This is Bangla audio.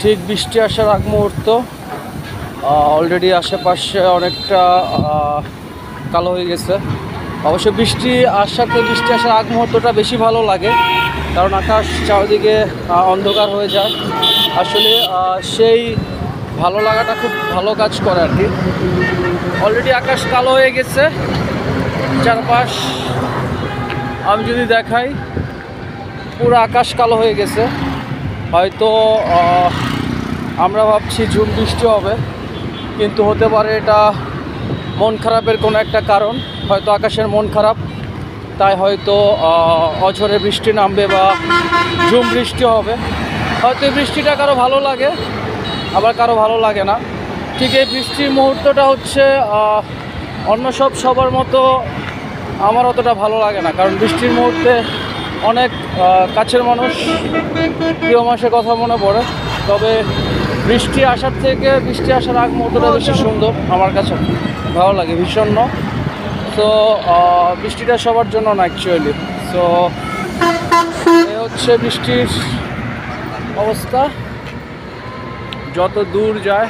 ঠিক বৃষ্টি আসার আগ মুহূর্ত। অলরেডি আশেপাশে অনেকটা কালো হয়ে গেছে। অবশ্য বৃষ্টি আসার আগ মুহূর্তটা বেশি ভালো লাগে, কারণ আকাশ চারদিকে অন্ধকার হয়ে যায়। আসলে সেই ভালো লাগাটা খুব ভালো কাজ করে আর কি। অলরেডি আকাশ কালো হয়ে গেছে, চারপাশ আমি যদি দেখাই পুরো আকাশ কালো হয়ে গেছে। হয়তো আমরা ভাবছি ঝুম বৃষ্টি হবে, কিন্তু হতে পারে এটা মন খারাপের কোনো একটা কারণ। হয়তো আকাশের মন খারাপ, তাই হয়তো অঝরে বৃষ্টি নামবে বা ঝুম বৃষ্টি হবে। হয়তো এই বৃষ্টিটা কারো ভালো লাগে, আবার কারো ভালো লাগে না। ঠিক এই বৃষ্টির মুহূর্তটা হচ্ছে অন্য সবার মতো আমার অতটা ভালো লাগে না, কারণ বৃষ্টির মুহূর্তে অনেক কাছের মানুষ, প্রিয় মানুষের কথা মনে পড়ে। তবে বৃষ্টি আসার আগ মুহূর্তটা বেশি সুন্দর, আমার কাছে ভালো লাগে ভীষণ। তো বৃষ্টিটা সবার জন্য না অ্যাকচুয়ালি। সো এ হচ্ছে বৃষ্টির অবস্থা, যত দূর যায়